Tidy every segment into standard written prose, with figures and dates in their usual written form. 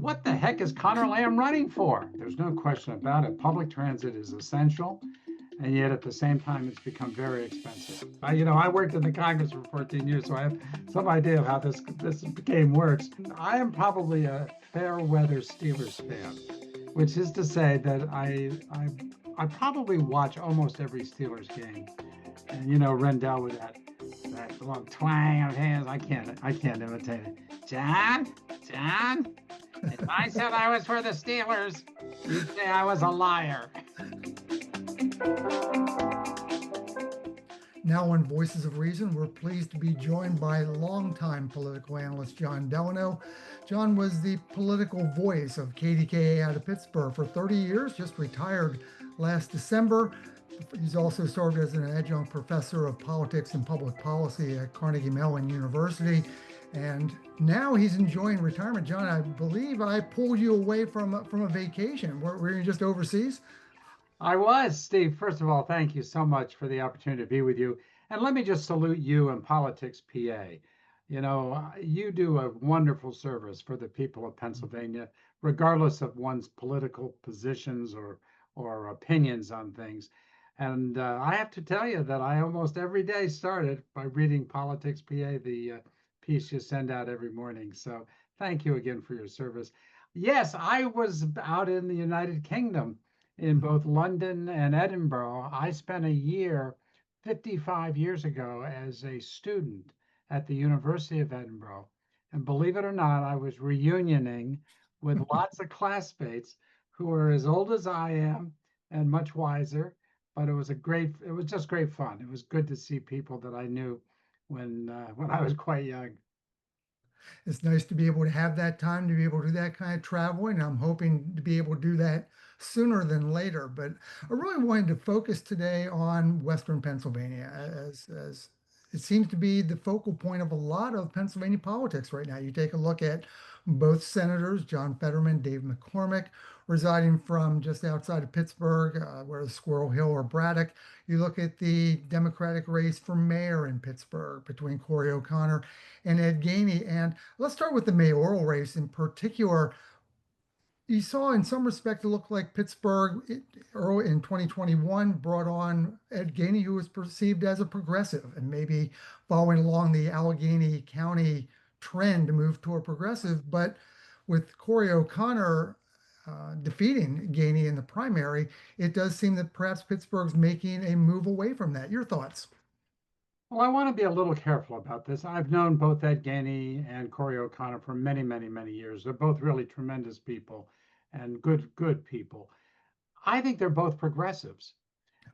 what the heck is Conor Lamb running for? There's no question about it. Public transit is essential, and yet at the same time, it's become very expensive. I worked in the Congress for 14 years, so I have some idea of how this game works. I am probably a fair weather Steelers fan, which is to say that I probably watch almost every Steelers game. And Rendell with that little twang of hands, I can't imitate it. John, if I said I was for the Steelers, you'd say I was a liar. Now on Voices of Reason, we're pleased to be joined by longtime political analyst Jon Delano. Jon was the political voice of KDKA out of Pittsburgh for 30 years, just retired last December. He's also served as an adjunct professor of politics and public policy at Carnegie Mellon University. And now he's enjoying retirement. Jon, I believe I pulled you away from a vacation. Were you just overseas? I was, Steve. First of all, thank you so much for the opportunity to be with you. And let me just salute you and Politics PA. You do a wonderful service for the people of Pennsylvania, regardless of one's political positions or opinions on things. And I have to tell you that I almost every day started by reading Politics PA, the piece you send out every morning. So thank you again for your service. Yes, I was out in the United Kingdom in both London and Edinburgh. I spent a year 55 years ago as a student at the University of Edinburgh. And believe it or not, I was reunioning with lots of classmates who are as old as I am and much wiser. But it was just great fun. It was good to see people that I knew when I was quite young. It's nice to be able to have that time to be able to do that kind of traveling. I'm hoping to be able to do that sooner than later. But I really wanted to focus today on Western Pennsylvania, as it seems to be the focal point of a lot of Pennsylvania politics right now. You take a look at both senators, John Fetterman, Dave McCormick, residing from just outside of Pittsburgh, where Squirrel Hill or Braddock. You look at the Democratic race for mayor in Pittsburgh between Corey O'Connor and Ed Gainey. And let's start with the mayoral race in particular. You saw in some respect it looked like Pittsburgh early in 2021 brought on Ed Gainey, who was perceived as a progressive, and maybe following along the Allegheny County trend to move toward progressive. But with Corey O'Connor defeating Gainey in the primary, it does seem that perhaps Pittsburgh's making a move away from that. Your thoughts? Well, I want to be a little careful about this. I've known both Ed Gainey and Corey O'Connor for many, many, many years. They're both really tremendous people and good people. I think they're both progressives.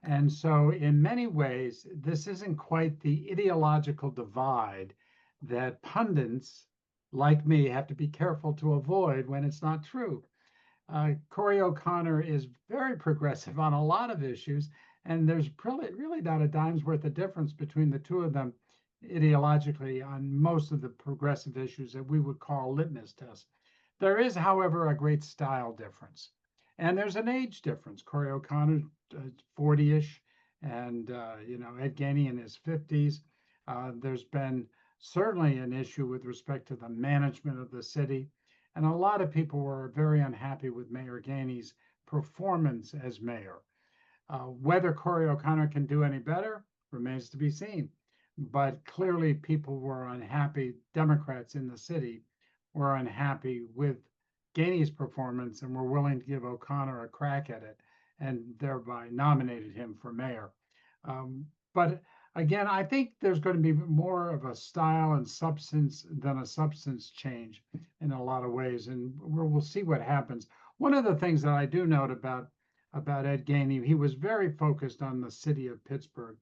And so in many ways, this isn't quite the ideological divide that pundits like me have to be careful to avoid when it's not true. Corey O'Connor is very progressive on a lot of issues, and there's really not a dime's worth of difference between the two of them ideologically on most of the progressive issues that we would call litmus tests. There is, however, a great style difference, and there's an age difference. Corey O'Connor, 40-ish, and Ed Gainey in his 50s. There's been certainly an issue with respect to the management of the city. And a lot of people were very unhappy with Mayor Gainey's performance as mayor. Whether Corey O'Connor can do any better remains to be seen. But clearly people were unhappy. Democrats in the city were unhappy with Gainey's performance and were willing to give O'Connor a crack at it and thereby nominated him for mayor. But again, I think there's going to be more of a style and substance than a substance change in a lot of ways, and we'll see what happens. One of the things that I do note about Ed Gainey, he was very focused on the city of Pittsburgh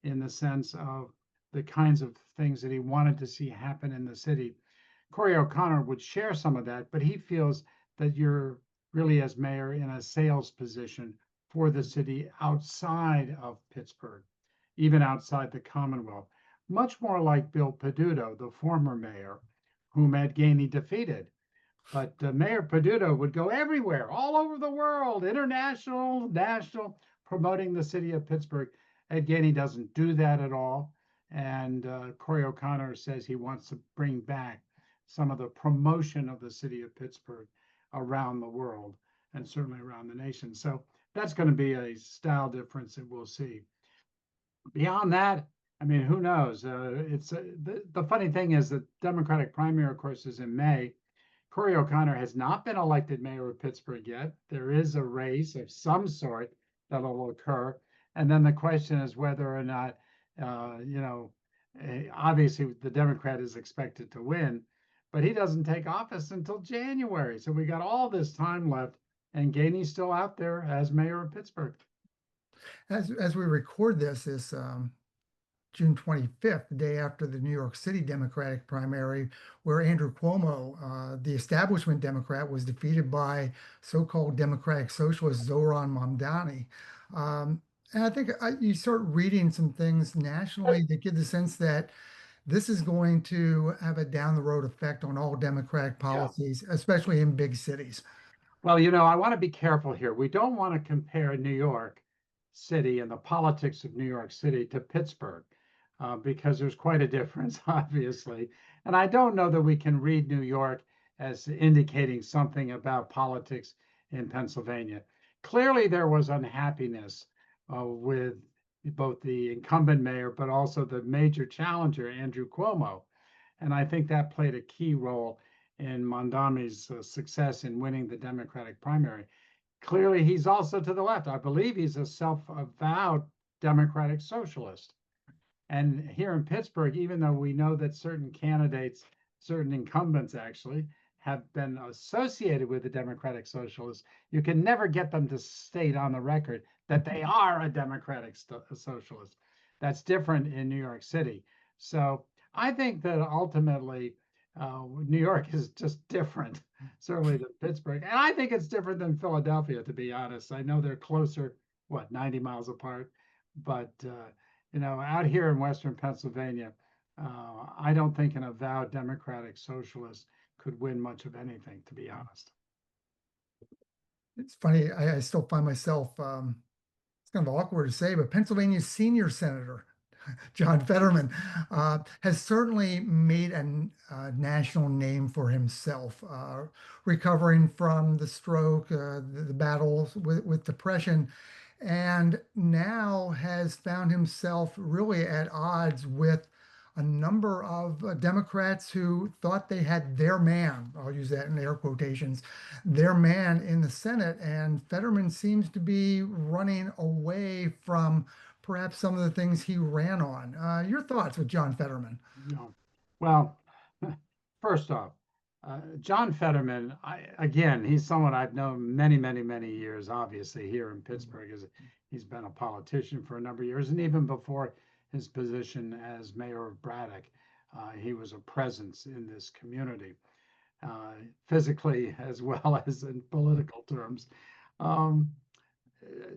in the sense of the kinds of things that he wanted to see happen in the city. Corey O'Connor would share some of that, but he feels that you're really, as mayor, in a sales position for the city outside of Pittsburgh, even outside the Commonwealth, much more like Bill Peduto, the former mayor, whom Ed Gainey defeated. But Mayor Peduto would go everywhere, all over the world, international, national, promoting the city of Pittsburgh. Ed Gainey doesn't do that at all. And Corey O'Connor says he wants to bring back some of the promotion of the city of Pittsburgh. around the world and certainly around the nation. So that's going to be a style difference that we'll see. Beyond that, I mean, who knows? The funny thing is the Democratic primary, of course, is in May. Corey O'Connor has not been elected mayor of Pittsburgh yet. There is a race of some sort that'll occur. And then the question is whether or not, obviously the Democrat is expected to win, but he doesn't take office until January. So we got all this time left, and Gainey's still out there as mayor of Pittsburgh. As we record this, June 25th, the day after the New York City Democratic primary, where Andrew Cuomo, the establishment Democrat, was defeated by so-called Democratic Socialist Zoran Mamdani. And I think you start reading some things nationally that give the sense that this is going to have a down the road effect on all Democratic policies, especially in big cities. Well, I want to be careful here. We don't want to compare New York City and the politics of New York City to Pittsburgh, because there's quite a difference, obviously. And I don't know that we can read New York as indicating something about politics in Pennsylvania. Clearly, there was unhappiness with both the incumbent mayor, but also the major challenger, Andrew Cuomo. And I think that played a key role in Mamdani's success in winning the Democratic primary. Clearly, he's also to the left. I believe he's a self-avowed Democratic socialist. And here in Pittsburgh, even though we know that certain candidates, certain incumbents actually, have been associated with the Democratic Socialists, you can never get them to state on the record that they are a Democratic socialist. That's different in New York City. So I think that ultimately New York is just different, certainly than Pittsburgh. And I think it's different than Philadelphia, to be honest. I know they're closer, 90 miles apart, but out here in Western Pennsylvania, I don't think an avowed Democratic socialist could win much of anything, to be honest. It's funny, I still find myself, it's kind of awkward to say, but Pennsylvania's senior senator, John Fetterman, has certainly made a national name for himself, recovering from the stroke, the battles with depression, and now has found himself really at odds with a number of Democrats who thought they had their man, I'll use that in air quotations, their man in the Senate. And Fetterman seems to be running away from perhaps some of the things he ran on. Your thoughts with John Fetterman? No. Well, first off, John Fetterman, again, he's someone I've known many, many, many years, obviously, here in Pittsburgh. He's been a politician for a number of years, and even before his position as mayor of Braddock, he was a presence in this community, physically as well as in political terms.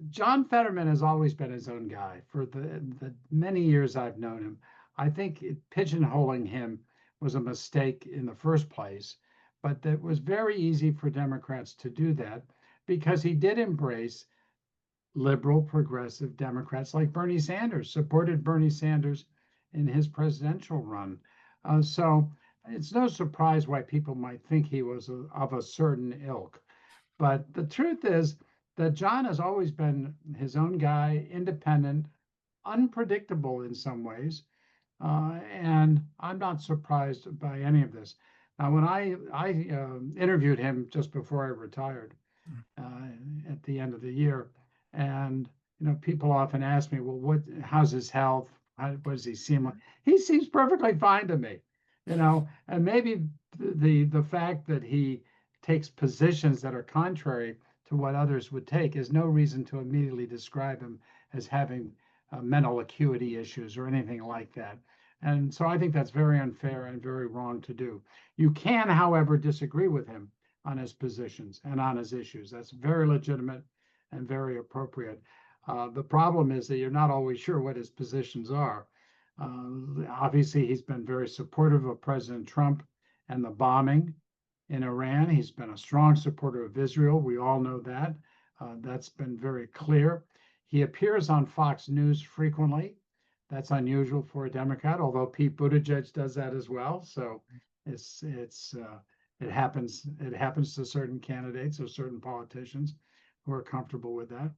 John Fetterman has always been his own guy for the many years I've known him. I think pigeonholing him was a mistake in the first place, but that was very easy for Democrats to do that because he did embrace liberal, progressive Democrats like Bernie Sanders, supported Bernie Sanders in his presidential run. So it's no surprise why people might think he was of a certain ilk. But the truth is that John has always been his own guy, independent, unpredictable in some ways. And I'm not surprised by any of this. Now, when I interviewed him just before I retired at the end of the year, and people often ask me, well, how's his health? What does he seem like? He seems perfectly fine to me, and maybe the fact that he takes positions that are contrary to what others would take is no reason to immediately describe him as having mental acuity issues or anything like that. And so I think that's very unfair and very wrong to do. You can, however, disagree with him on his positions and on his issues. That's very legitimate and very appropriate. The problem is that you're not always sure what his positions are. Obviously, he's been very supportive of President Trump and the bombing in Iran. He's been a strong supporter of Israel. We all know that. That's been very clear. He appears on Fox News frequently. That's unusual for a Democrat, although Pete Buttigieg does that as well. So it's It happens to certain candidates or certain politicians who are comfortable with that.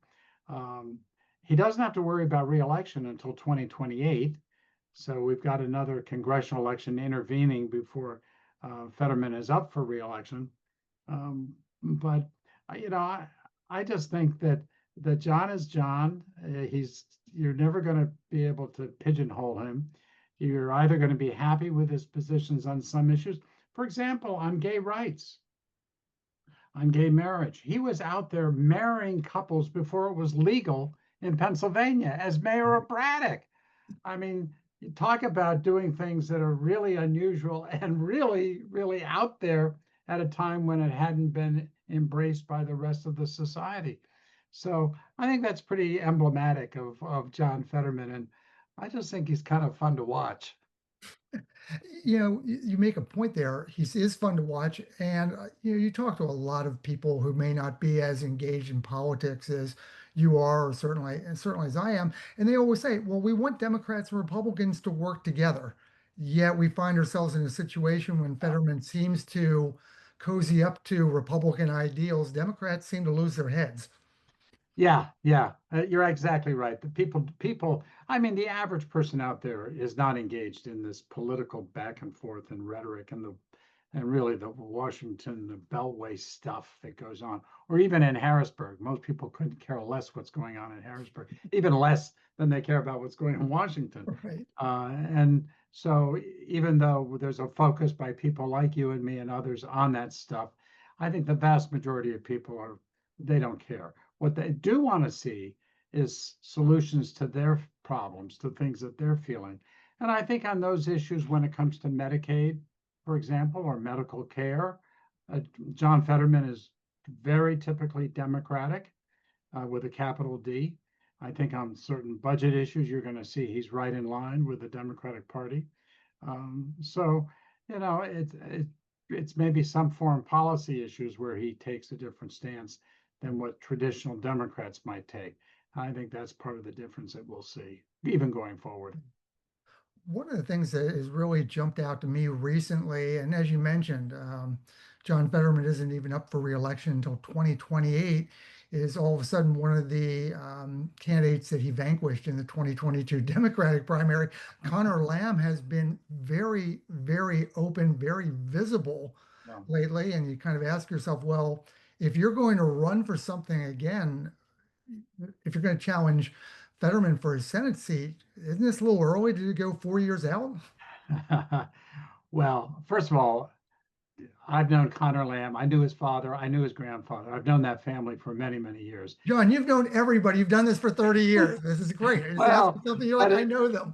He doesn't have to worry about reelection until 2028. So we've got another congressional election intervening before Fetterman is up for reelection. But I just think that John is John. You're never going to be able to pigeonhole him. You're either going to be happy with his positions on some issues. For example, on gay rights, on gay marriage. He was out there marrying couples before it was legal in Pennsylvania as mayor of Braddock. I mean, you talk about doing things that are really unusual and really, really out there at a time when it hadn't been embraced by the rest of the society. So I think that's pretty emblematic of John Fetterman. And I just think he's kind of fun to watch. You make a point there. He is fun to watch, and you talk to a lot of people who may not be as engaged in politics as you are, or certainly as I am, and they always say, "Well, we want Democrats and Republicans to work together." Yet we find ourselves in a situation when Fetterman seems to cozy up to Republican ideals. Democrats seem to lose their heads. Yeah, you're exactly right. The people, I mean, the average person out there is not engaged in this political back and forth and rhetoric and really the Washington, the Beltway stuff that goes on, or even in Harrisburg. Most people couldn't care less what's going on in Harrisburg, even less than they care about what's going on in Washington. Right. And so even though there's a focus by people like you and me and others on that stuff, I think the vast majority of people they don't care. What they do want to see is solutions to their problems, to things that they're feeling. And I think on those issues, when it comes to Medicaid, for example, or medical care, John Fetterman is very typically Democratic with a capital D. I think on certain budget issues, you're going to see he's right in line with the Democratic Party. So, it's maybe some foreign policy issues where he takes a different stance than what traditional Democrats might take. I think that's part of the difference that we'll see, even going forward. One of the things that has really jumped out to me recently, and as you mentioned, John Fetterman isn't even up for reelection until 2028, is all of a sudden one of the candidates that he vanquished in the 2022 Democratic primary, Conor Lamb, has been very, very open, very visible lately. And you kind of ask yourself, well, if you're going to run for something again, if you're going to challenge Fetterman for his Senate seat, isn't this a little early to go 4 years out? Well, first of all, I've known Conor Lamb. I knew his father. I knew his grandfather. I've known that family for many, many years. John, you've known everybody. You've done this for 30 years. This is great. Just well, something you're like, I know them.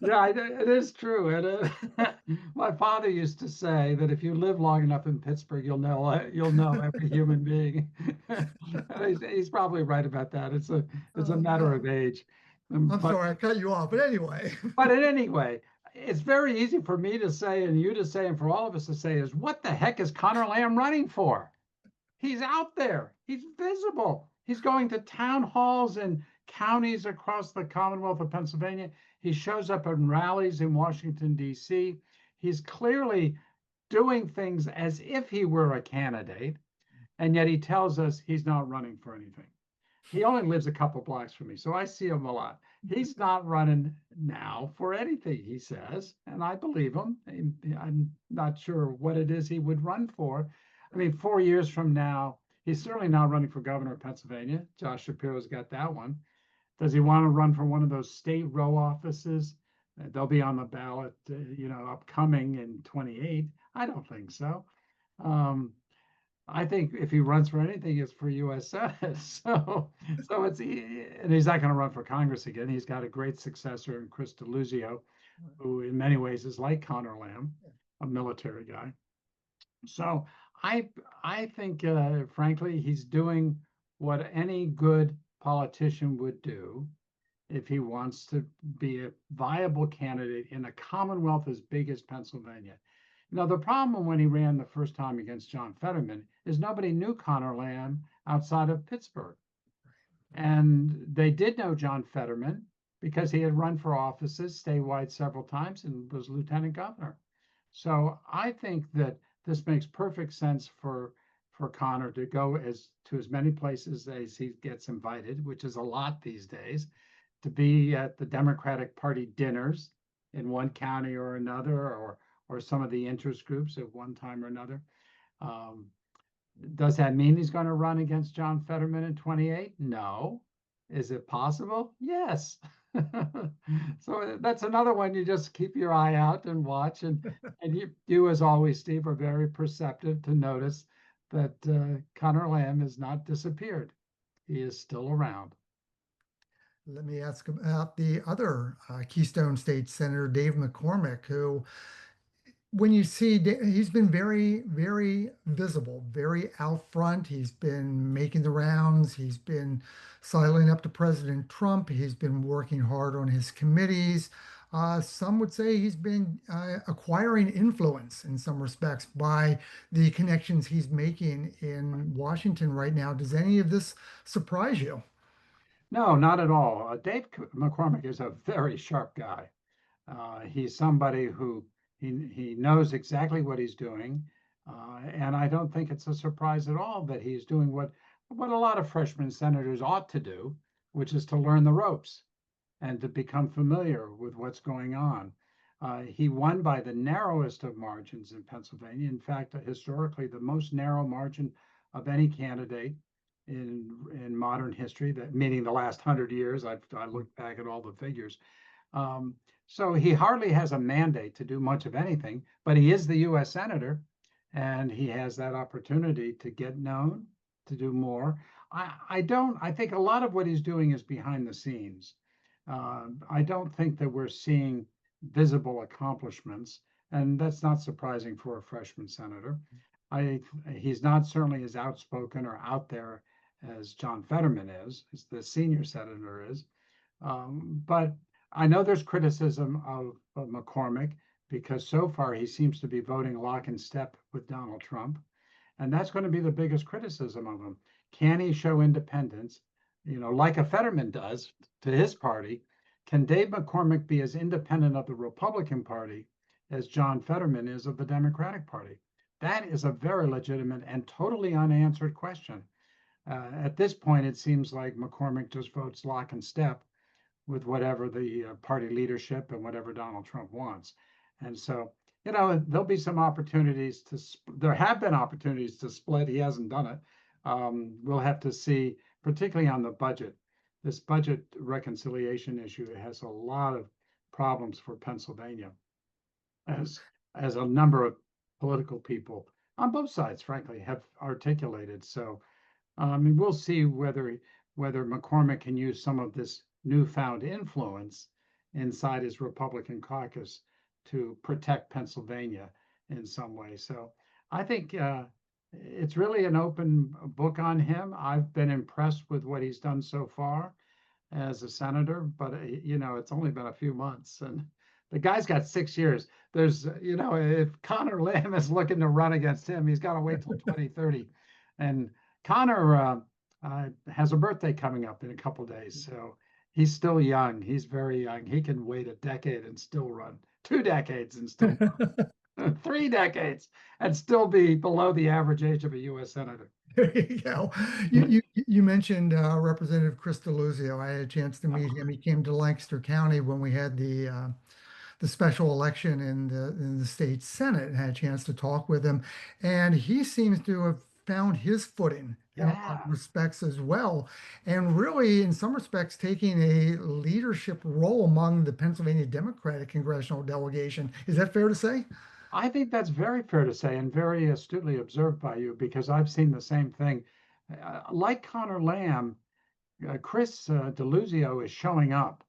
Yeah, it is true. And my father used to say that if you live long enough in Pittsburgh, you'll know every human being. He's probably right about that. It's a matter of age. I'm sorry, I cut you off, but anyway. But anyway, it's very easy for me to say and you to say and for all of us to say is, what the heck is Conor Lamb running for? He's out there. He's visible. He's going to town halls in counties across the Commonwealth of Pennsylvania. He shows up at rallies in Washington, D.C. He's clearly doing things as if he were a candidate, and yet he tells us he's not running for anything. He only lives a couple blocks from me, so I see him a lot. He's not running now for anything, he says, and I believe him. I'm not sure what it is he would run for. I mean, 4 years from now, he's certainly not running for governor of Pennsylvania. Josh Shapiro's got that one. Does he want to run for one of those state row offices? They'll be on the ballot, upcoming in 28. I don't think so. I think if he runs for anything, it's for U.S. Senate. So and he's not going to run for Congress again. He's got a great successor in Chris Deluzio, who in many ways is like Conor Lamb, a military guy. So I think, frankly, he's doing what any good politician would do if he wants to be a viable candidate in a Commonwealth as big as Pennsylvania. Now, the problem when he ran the first time against John Fetterman is nobody knew Conor Lamb outside of Pittsburgh. And they did know John Fetterman because he had run for offices statewide several times and was lieutenant governor. So I think that this makes perfect sense for Conor to go to as many places as he gets invited, which is a lot these days, to be at the Democratic Party dinners in one county or another, or some of the interest groups at one time or another. Um, does that mean he's going to run against John Fetterman in 28? No. Is it possible? Yes. So that's another one you just keep your eye out and watch. And you as always, Steve, are very perceptive to notice that Conor Lamb has not disappeared. He is still around. Let me ask about the other Keystone State Senator, Dave McCormick, who, when you see, he's been very, very visible, very out front. He's been making the rounds. He's been sidling up to President Trump. He's been working hard on his committees. Some would say he's been acquiring influence in some respects by the connections he's making in Washington right now. Does any of this surprise you? No, not at all. Dave McCormick is a very sharp guy. He's somebody who he knows exactly what he's doing, and I don't think it's a surprise at all that he's doing what a lot of freshman senators ought to do, which is to learn the ropes and to become familiar with what's going on. He won by the narrowest of margins in Pennsylvania. In fact, historically, the most narrow margin of any candidate in modern history, that meaning the last 100 years. I looked back at all the figures. So he hardly has a mandate to do much of anything, but he is the U.S. Senator, and he has that opportunity to get known, to do more. I think a lot of what he's doing is behind the scenes. I don't think that we're seeing visible accomplishments, and that's not surprising for a freshman senator. He's not certainly as outspoken or out there as John Fetterman is, as the senior senator is. But I know there's criticism of McCormick because so far he seems to be voting lock and step with Donald Trump. And that's going to be the biggest criticism of him. Can he show independence, like a Fetterman does to his party? Can Dave McCormick be as independent of the Republican Party as John Fetterman is of the Democratic Party? That is a very legitimate and totally unanswered question. At this point, it seems like McCormick just votes lock and step with whatever the party leadership and whatever Donald Trump wants. And so, there'll be some opportunities there have been opportunities to split. He hasn't done it. We'll have to see, particularly on the budget. This budget reconciliation issue has a lot of problems for Pennsylvania, as a number of political people on both sides, frankly, have articulated. So, we'll see whether McCormick can use some of this newfound influence inside his Republican caucus to protect Pennsylvania in some way. So I think it's really an open book on him. I've been impressed with what he's done so far as a senator, but it's only been a few months, and the guy's got 6 years. There's, if Conor Lamb is looking to run against him, he's got to wait till 2030. And Conor has a birthday coming up in a couple days, so he's still young. He's very young. He can wait a decade and still run, 2 decades and still run, 3 decades and still be below the average age of a U.S. senator. There you go. You mentioned Representative Chris Deluzio. I had a chance to meet him. He came to Lancaster County when we had the special election in the state Senate, and had a chance to talk with him. And he seems to have found his footing in a lot of respects as well. And really, in some respects, taking a leadership role among the Pennsylvania Democratic congressional delegation. Is that fair to say? I think that's very fair to say and very astutely observed by you, because I've seen the same thing. Like Conor Lamb, Chris Deluzio is showing up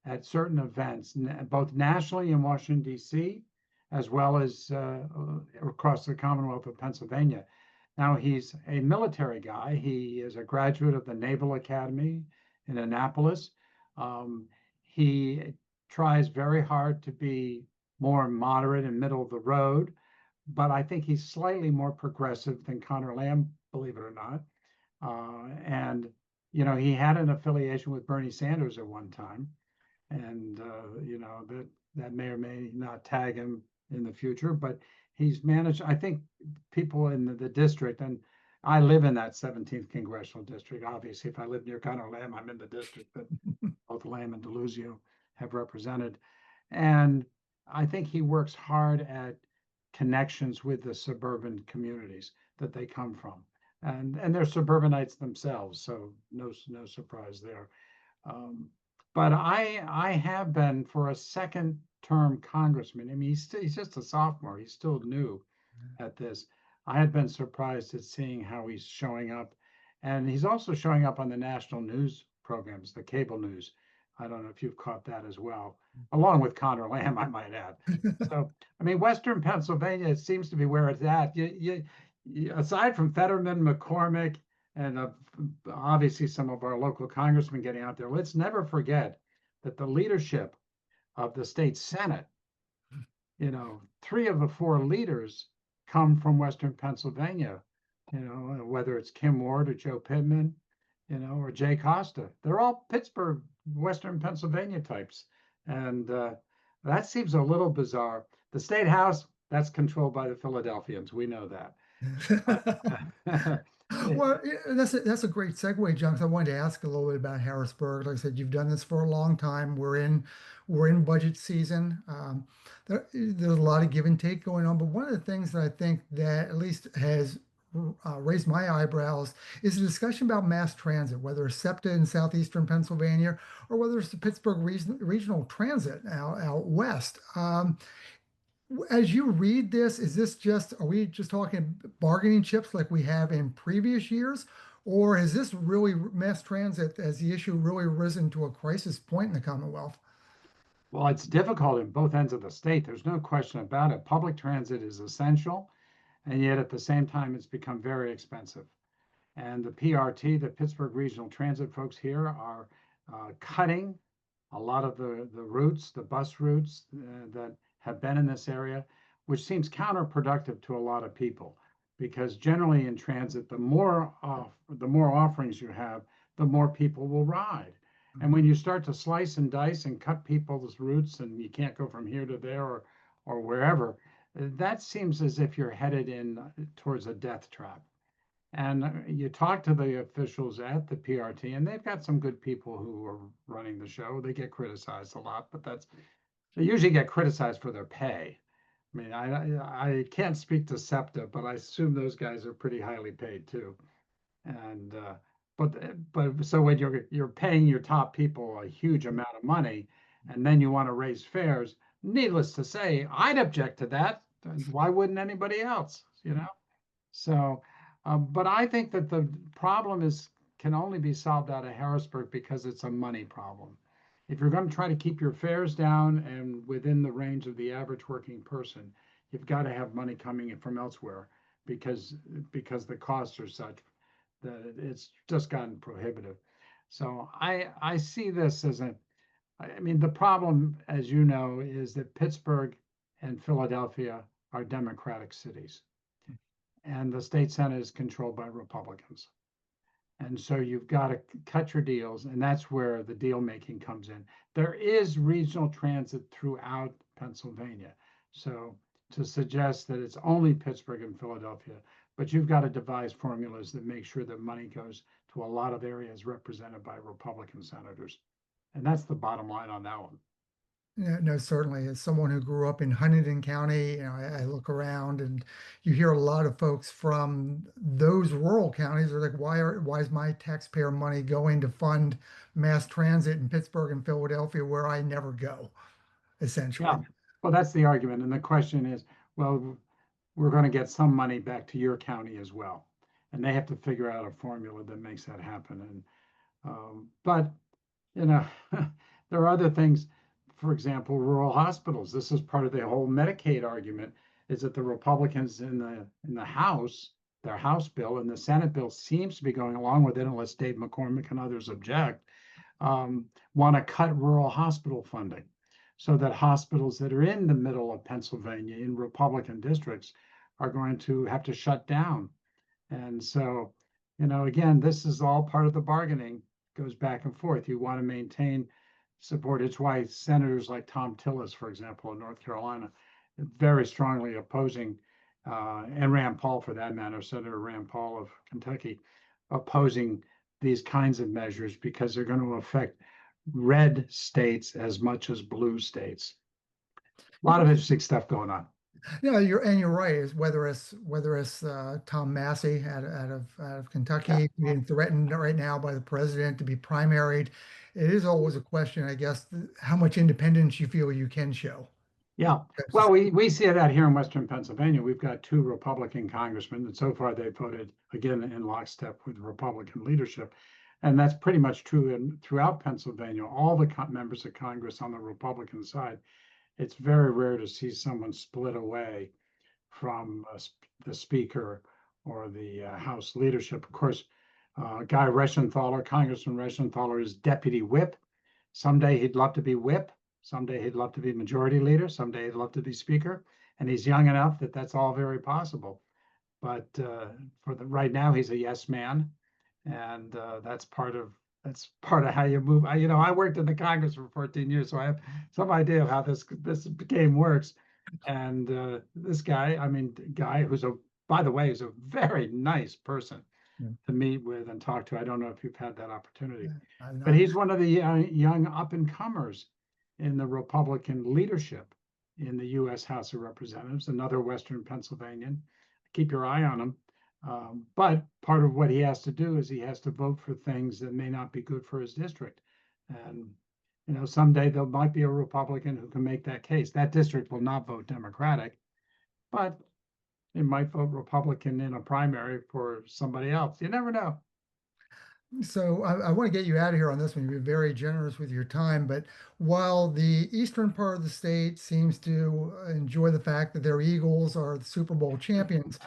at certain events, both nationally in Washington, D.C., as well as across the Commonwealth of Pennsylvania. Now, he's a military guy. He is a graduate of the Naval Academy in Annapolis. He tries very hard to be more moderate and middle of the road, but I think he's slightly more progressive than Conor Lamb, believe it or not. And, he had an affiliation with Bernie Sanders at one time. And, that may or may not tag him in the future, but he's managed, I think people in the district, and I live in that 17th congressional district. Obviously, if I live near Conor Lamb, I'm in the district that both Lamb and Deluzio have represented. And I think he works hard at connections with the suburban communities that they come from. And they're suburbanites themselves, so no surprise there. Um, but I have been for a second term congressman. I mean, he's just a sophomore. He's still new at this. I had been surprised at seeing how he's showing up, and he's also showing up on the national news programs, the cable news. I don't know if you've caught that as well, along with Conor Lamb, I might add. So, I mean, Western Pennsylvania, it seems to be where it's at. Aside from Fetterman, McCormick, and obviously some of our local congressmen getting out there, let's never forget that the leadership of the state Senate, 3 of the 4 leaders come from Western Pennsylvania, whether it's Kim Ward or Joe Pittman, or Jay Costa. They're all Pittsburgh, Western Pennsylvania types. And that seems a little bizarre. The state house, that's controlled by the Philadelphians. We know that. Well, that's a great segue, John. 'Cause I wanted to ask a little bit about Harrisburg. Like I said, you've done this for a long time. We're in budget season. There's a lot of give and take going on. But one of the things that I think that at least has raised my eyebrows is the discussion about mass transit, whether it's SEPTA in southeastern Pennsylvania or whether it's the Pittsburgh Regional Transit out west. As you read this, are we just talking bargaining chips like we have in previous years? Or has this really mass transit as the issue really risen to a crisis point in the Commonwealth? Well, it's difficult in both ends of the state. There's no question about it. Public transit is essential, and yet at the same time, it's become very expensive. And the PRT, the Pittsburgh Regional Transit folks here, are cutting a lot of the routes, the bus routes that have been in this area, which seems counterproductive to a lot of people, because generally in transit, the more offerings you have, the more people will ride. And when you start to slice and dice and cut people's routes, and you can't go from here to there or wherever, that seems as if you're headed in towards a death trap. And you talk to the officials at the PRT, and they've got some good people who are running the show. They get criticized a lot, but they usually get criticized for their pay. I mean, I can't speak to SEPTA, but I assume those guys are pretty highly paid too. And but so when you're paying your top people a huge amount of money, and then you want to raise fares, needless to say, I'd object to that. Why wouldn't anybody else? So, but I think that the problem can only be solved out of Harrisburg because it's a money problem. If you're going to try to keep your fares down and within the range of the average working person, you've got to have money coming in from elsewhere because the costs are such that it's just gotten prohibitive. So I see this as I mean, the problem, as you know, is that Pittsburgh and Philadelphia are Democratic cities, and the state Senate is controlled by Republicans. And so you've got to cut your deals, and that's where the deal making comes in. There is regional transit throughout Pennsylvania. So to suggest that it's only Pittsburgh and Philadelphia, but you've got to devise formulas that make sure that money goes to a lot of areas represented by Republican senators. And that's the bottom line on that one. Yeah, no, certainly. As someone who grew up in Huntington County, I look around and you hear a lot of folks from those rural counties are like, why is my taxpayer money going to fund mass transit in Pittsburgh and Philadelphia where I never go, essentially? Yeah. Well, that's the argument. And the question is, well, we're going to get some money back to your county as well. And they have to figure out a formula that makes that happen. And but there are other things. For example, rural hospitals. This is part of the whole Medicaid argument. Is that the Republicans in the House, their House bill, and the Senate bill seems to be going along with it, unless Dave McCormick and others object, want to cut rural hospital funding, so that hospitals that are in the middle of Pennsylvania in Republican districts are going to have to shut down. And so, again, this is all part of the bargaining. Goes back and forth. You want to maintain support. It's why senators like Tom Tillis, for example, in North Carolina, very strongly opposing, and Rand Paul for that matter, Senator Rand Paul of Kentucky, opposing these kinds of measures because they're going to affect red states as much as blue states. A lot of interesting stuff going on. Yeah, you're right. Whether it's Tom Massey out of Kentucky being threatened right now by the president to be primaried, it is always a question, I guess, how much independence you feel you can show. Yeah. Well, we see that here in Western Pennsylvania. We've got 2 Republican congressmen, and so far they voted again in lockstep with Republican leadership. And that's pretty much true throughout Pennsylvania. All the members of Congress on the Republican side, it's very rare to see someone split away from the speaker or the House leadership. Of course, Guy Reschenthaler, Congressman Reschenthaler, is deputy whip. Someday he'd love to be whip. Someday he'd love to be majority leader. Someday he'd love to be speaker. And he's young enough that that's all very possible. But right now, he's a yes man, and that's part of how you move. I worked in the Congress for 14 years, so I have some idea of how this game works. And this guy, Guy, by the way, is a very nice person to meet with and talk to. I don't know if you've had that opportunity, but he's one of the young up and comers in the Republican leadership in the U.S. House of Representatives, another Western Pennsylvanian. Keep your eye on him. But part of what he has to do is he has to vote for things that may not be good for his district. And, someday there might be a Republican who can make that case. That district will not vote Democratic, but it might vote Republican in a primary for somebody else. You never know. So I want to get you out of here on this one. You've been very generous with your time, but while the eastern part of the state seems to enjoy the fact that their Eagles are the Super Bowl champions,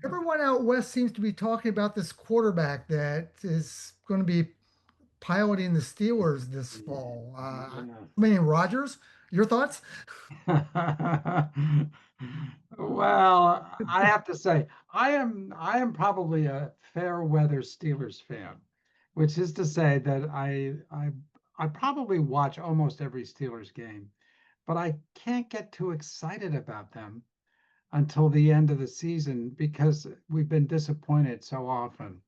everyone out west seems to be talking about this quarterback that is going to be piloting the Steelers this fall. Rodgers, your thoughts? Well, I have to say, I am probably a fair weather Steelers fan, which is to say that I probably watch almost every Steelers game, but I can't get too excited about them until the end of the season because we've been disappointed so often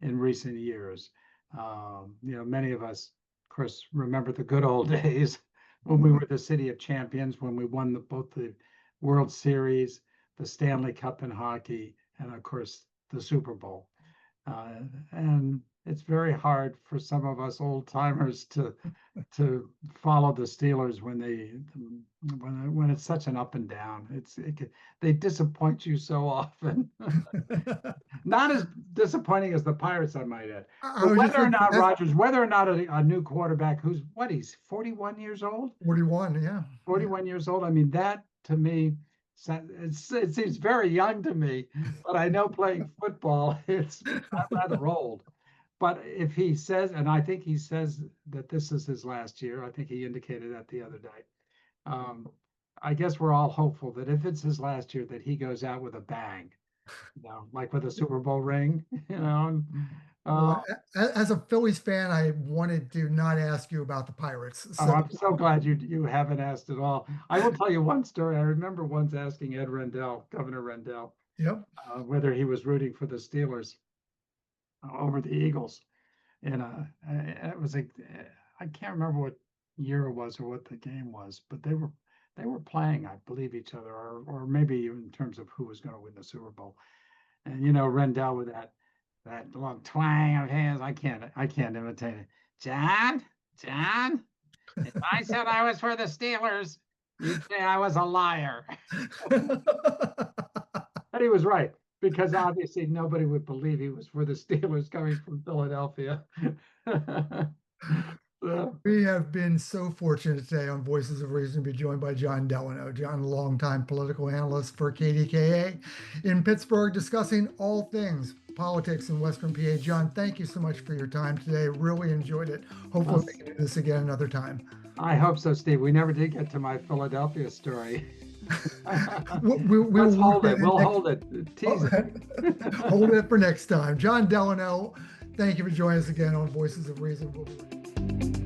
in recent years. Many of us, of course, remember the good old days when we were the city of champions, when we won both the World Series, the Stanley Cup in hockey, and of course the Super Bowl. And it's very hard for some of us old timers to follow the Steelers when it's such an up and down. They disappoint you so often. Not as disappointing as the Pirates, I might add. Whether or not Rodgers, whether or not a new quarterback he's 41 years old? 41, yeah. 41 years old. That to me, it seems very young to me, but I know playing football, it's rather old. But if he says, and I think he says that this is his last year, I think he indicated that the other day. I guess we're all hopeful that if it's his last year, that he goes out with a bang, like with a Super Bowl ring, Well, as a Phillies fan, I wanted to not ask you about the Pirates. So. I'm so glad you haven't asked at all. I will tell you one story. I remember once asking Ed Rendell, Governor Rendell, whether he was rooting for the Steelers over the Eagles. And it was I can't remember what year it was or what the game was, but they were playing, I believe, each other, or maybe in terms of who was going to win the Super Bowl. And Rendell with that long twang of his, I can't imitate it. John, if I said I was for the Steelers, you'd say I was a liar. But he was right, because obviously nobody would believe he was for the Steelers coming from Philadelphia. We have been so fortunate today on Voices of Reason to be joined by Jon Delano. Jon, longtime political analyst for KDKA in Pittsburgh, discussing all things politics in Western PA. Jon, thank you so much for your time today. Really enjoyed it. Hopefully we can do this again another time. I hope so, Steve. We never did get to my Philadelphia story. We'll hold it. We'll hold it. Tease it. Hold it for next time. Jon Delano, thank you for joining us again on Voices of Reason. We'll be right back.